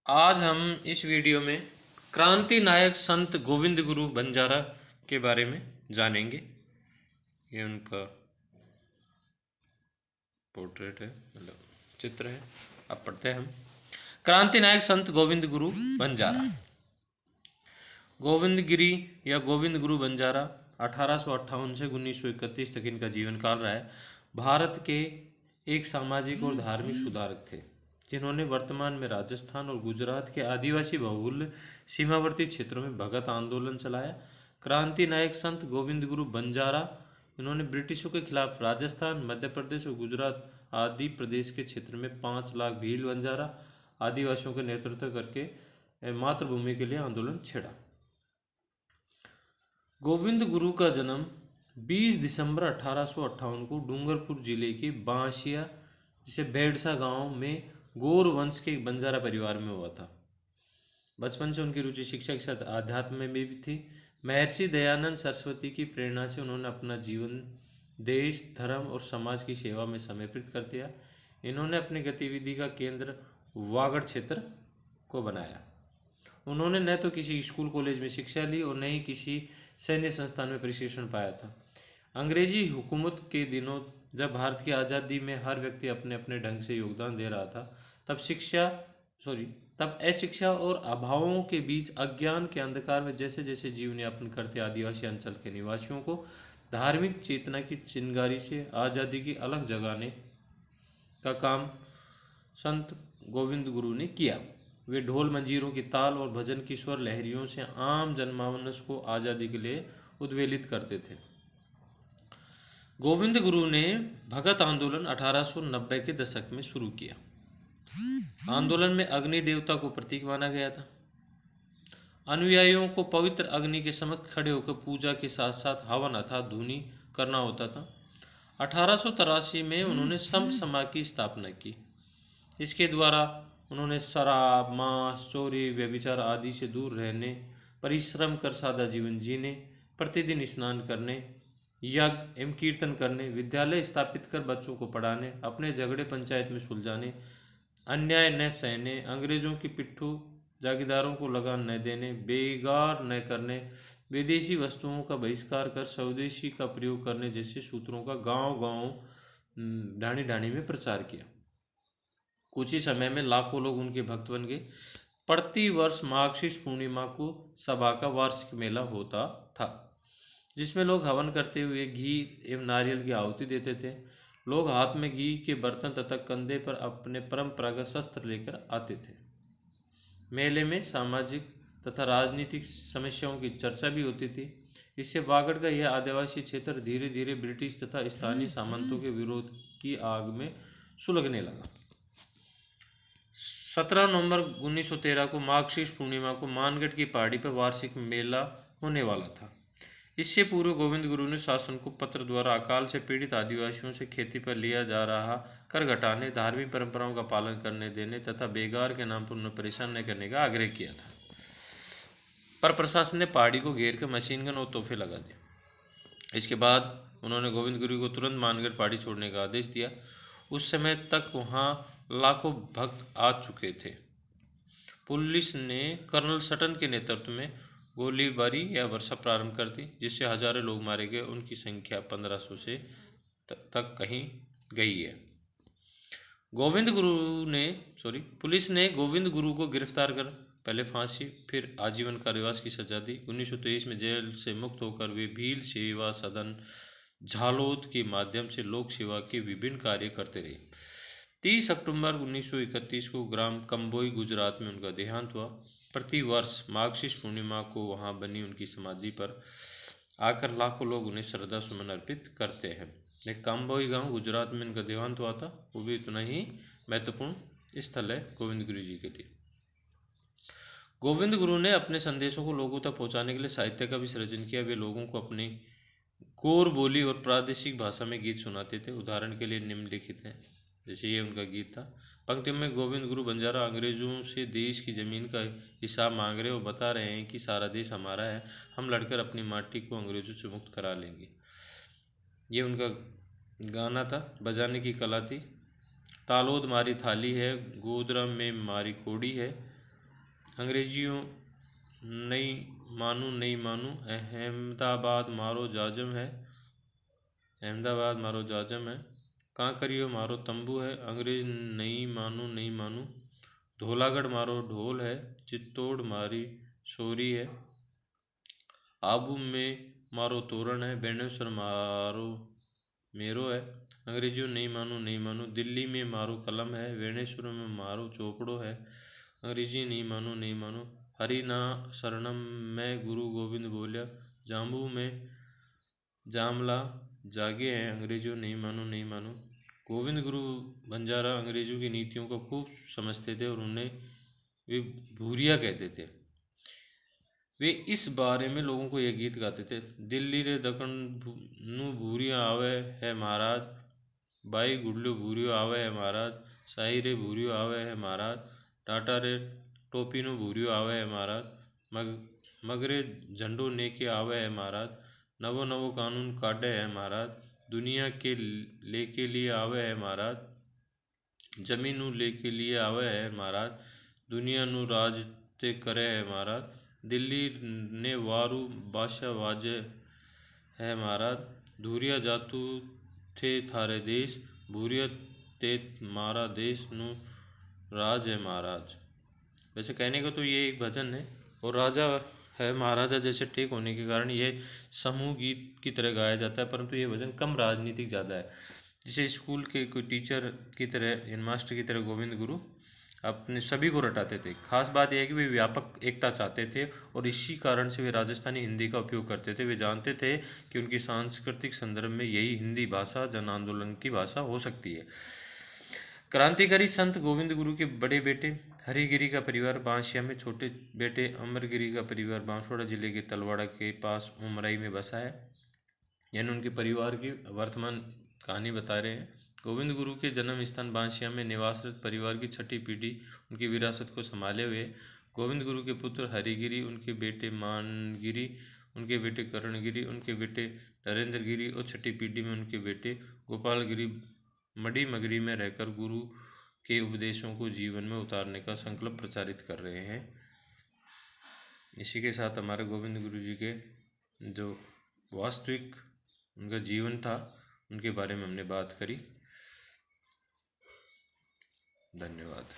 आज हम इस वीडियो में क्रांति नायक संत गोविंद गुरु बंजारा के बारे में जानेंगे। ये उनका पोर्ट्रेट है, मतलब चित्र है। अब पढ़ते हैं हम। क्रांति नायक संत गोविंद गुरु बंजारा। गोविंद गिरी या गोविंद गुरु बंजारा 1858 से 1931 तक इनका जीवन काल रहा है। भारत के एक सामाजिक और धार्मिक सुधारक थे जिन्होंने वर्तमान में राजस्थान और गुजरात के आदिवासी बहुल सीमावर्ती क्षेत्रों में भगत आंदोलन चलाया। क्रांति नायक संत गोविंद गुरु बंजारा इन्होंने ब्रिटिशों के खिलाफ राजस्थान, मध्य प्रदेश और गुजरात आदि प्रदेश के क्षेत्र में 5 लाख भील बंजारा आदिवासियों के नेतृत्व करके मातृभूमि के लिए आंदोलन छेड़ा। गोविंद गुरु का जन्म 20 दिसंबर 1858 को डूंगरपुर जिले के बांसिया जिसे बेड़सा गांव में गौर वंश के एक बंजारा परिवार में हुआ था। बचपन से उनकी रुचि शिक्षा के साथ आध्यात्म में भी थी। महर्षि दयानंद सरस्वती की प्रेरणा से उन्होंने अपना जीवन देश, धर्म और समाज की सेवा में समर्पित कर दिया। इन्होंने अपनी गतिविधि का केंद्र वागड़ क्षेत्र को बनाया। उन्होंने न तो किसी स्कूल कॉलेज में शिक्षा ली और न ही किसी सैन्य संस्थान में प्रशिक्षण पाया था। अंग्रेजी हुकूमत के दिनों जब भारत की आज़ादी में हर व्यक्ति अपने अपने ढंग से योगदान दे रहा था, तब अशिक्षा और अभावों के बीच अज्ञान के अंधकार में जैसे जैसे जीवन यापन करते आदिवासी अंचल के निवासियों को धार्मिक चेतना की चिंगारी से आज़ादी की अलग जगाने का काम संत गोविंद गुरु ने किया। वे ढोल मंजीरों की ताल और भजन की स्वर लहरियों से आम जनमानस को आज़ादी के लिए उद्वेलित करते थे। गोविंद गुरु ने भगत आंदोलन 1890 के दशक में शुरू किया। आंदोलन में अग्नि देवता को प्रतीक माना गया था। अनुयायियों को पवित्र अग्नि के समक्ष खड़े होकर पूजा के साथ साथ हवन अर्थात धूनी करना होता था। 1883 में उन्होंने संत समाज की स्थापना की। इसके द्वारा उन्होंने शराब, मांस, चोरी, व्यभिचार आदि से दूर रहने, परिश्रम कर सादा जीवन जीने, प्रतिदिन स्नान करने, यज्ञ एवं कीर्तन करने, विद्यालय स्थापित कर बच्चों को पढ़ाने, अपने झगड़े पंचायत में सुलझाने, अन्याय न सहने, अंग्रेजों की पिट्ठू जागीरदारों को लगान न देने, बेगार न करने, विदेशी वस्तुओं का बहिष्कार कर स्वदेशी का प्रयोग करने जैसे सूत्रों का गांव गांव, ढाणी ढाणी में प्रचार किया। कुछ ही समय में लाखों लोग उनके भक्त बन गए। प्रति वर्ष मार्गशीर्ष पूर्णिमा को सभा का वार्षिक मेला होता था जिसमें लोग हवन करते हुए घी एवं नारियल की आहुति देते थे। लोग हाथ में घी के बर्तन तथा कंधे पर अपने परंपरागत शस्त्र लेकर आते थे। मेले में सामाजिक तथा राजनीतिक समस्याओं की चर्चा भी होती थी। इससे वागड़ का यह आदिवासी क्षेत्र धीरे धीरे ब्रिटिश तथा स्थानीय सामंतों के विरोध की आग में सुलगने लगा। 17 नवंबर 1913 को मार्गशीर्ष पूर्णिमा को मानगढ़ की पहाड़ी पर वार्षिक मेला होने वाला था। इससे पूर्व गोविंद गुरु ने शासन को पत्र द्वारा अकाल से पीड़ित आदिवासियों से खेती पर लिया जा रहा कर घटाने, धार्मिक परंपराओं का पालन करने देने तथा बेगार के नाम पर उन्हें परेशान न करने का आग्रह किया था, पर प्रशासन ने पहाड़ी को घेर कर मशीन गन और तोहफे लगा दिए। इसके बाद उन्होंने गोविंद गुरु को तुरंत मानगढ़ पहाड़ी छोड़ने का आदेश दिया। उस समय तक वहां लाखों भक्त आ चुके थे। पुलिस ने कर्नल सटन के नेतृत्व में गोलीबारी या वर्षा प्रारंभ कर दी जिससे हजारों लोग मारे गए। उनकी संख्या 1500 से तक कहीं गई है। पुलिस ने गोविंद गुरु को गिरफ्तार कर पहले फांसी फिर आजीवन कारावास की सजा दी। 1923 में जेल से मुक्त होकर वे भील सेवा सदन झालोद के माध्यम से लोक सेवा के विभिन्न कार्य करते रहे। 30 अक्टूबर 1931 को ग्राम कंबोई गुजरात में उनका देहांत हुआ। प्रति वर्ष मार्गशीर्ष पूर्णिमा को वहां बनी उनकी समाधि पर आकर लाखों लोग उन्हें श्रद्धा सुमन अर्पित करते हैं। एक कंबोई गांव गुजरात में उनका देहांत हुआ था, वो भी उतना ही महत्वपूर्ण स्थल है गोविंद गुरु जी के लिए। गोविंद गुरु ने अपने संदेशों को लोगों तक पहुंचाने के लिए साहित्य का भी सृजन किया। वे लोगों को अपनी गोर बोली और प्रादेशिक भाषा में गीत सुनाते थे। उदाहरण के लिए निम्नलिखित हैं, जैसे ये उनका गीत था। पंक्तियों में गोविंद गुरु बंजारा अंग्रेजों से देश की जमीन का हिसाब मांग रहे और बता रहे हैं कि सारा देश हमारा है, हम लड़कर अपनी माटी को अंग्रेजों से मुक्त करा लेंगे। ये उनका गाना था। बजाने की कला थी। तालोद मारी थाली है, गोदरा में मारी कोड़ी है, अंग्रेजियों नहीं मानू, अहमदाबाद मारो जाजम है, अहमदाबाद मारो जाजम है, कांकरियो मारो तंबू है, अंग्रेज नहीं मानू, धोलागढ़ मारो ढोल है, चित्तौड़ मारी शोरी है, आबू में मारो तोरण है, बेणेश्वर मारो मेरो है, अंग्रेजियों नहीं मानू, दिल्ली में मारो कलम है, बेणेश्वर में मारो चोपड़ो है, अंग्रेजी नहीं मानू, हरि ना शरणम मैं गुरु गोविंद बोलिया, जाम्बू में जामला जागे हैं, अंग्रेजियों नहीं मानू। गोविंद गुरु बंजारा अंग्रेजों की नीतियों को खूब समझते थे और उन्हें वे भूरिया कहते थे। वे इस बारे में लोगों को यह गीत गाते थे, दिल्ली रे दखन नू भूरिया आवे है महाराज, बाई गुडलो भूरियो आवे है महाराज, शाही रे भूरियो आवे है महाराज, टाटा रे टोपी नो भूरियो आवे है महाराज, मगरे झंडो नेके आवे है महाराज, नवो नवो कानून काटे है महाराज, दुनिया के लेके लिए आवे है महाराज, जमीन नू लेके लिए आवे है महाराज, दुनिया नू राज ते करे है महाराज, दिल्ली ने वारू बादशाह वाजे है महाराज, धूरिया जातू थे थारे देश, भूरिया ते मारा देश नू राज है महाराज। वैसे कहने को तो ये एक भजन है और राजा है महाराजा जैसे टेक होने के कारण ये समूह गीत की तरह गाया जाता है, परंतु ये भजन कम राजनीतिक ज़्यादा है। जैसे स्कूल के कोई टीचर की तरह, मास्टर की तरह गोविंद गुरु अपने सभी को रटाते थे। खास बात यह है कि वे व्यापक एकता चाहते थे और इसी कारण से वे राजस्थानी हिंदी का उपयोग करते थे। वे जानते थे कि उनकी सांस्कृतिक संदर्भ में यही हिंदी भाषा जन आंदोलन की भाषा हो सकती है। क्रांतिकारी संत गोविंद गुरु के बड़े बेटे हरिगिरी का परिवार बांसिया में, छोटे बेटे अमरगिरी का परिवार बांसवाड़ा जिले के तलवाड़ा के पास उमराई में बसा है। यानी उनके परिवार की वर्तमान कहानी बता रहे हैं। गोविंद गुरु के जन्म स्थान बांसिया में निवासरत परिवार की छठी पीढ़ी उनकी विरासत को संभाले हुए। गोविंद गुरु के पुत्र हरिगिरी, उनके बेटे मानगिरी, उनके बेटे करणगिरी, उनके बेटे नरेंद्र गिरी और छठी पीढ़ी में उनके बेटे गोपालगिरी मड़ी मगरी में रहकर गुरु के उपदेशों को जीवन में उतारने का संकल्प प्रचारित कर रहे हैं। इसी के साथ हमारे गोविंद गुरु जी के जो वास्तविक उनका जीवन था उनके बारे में हमने बात करी। धन्यवाद।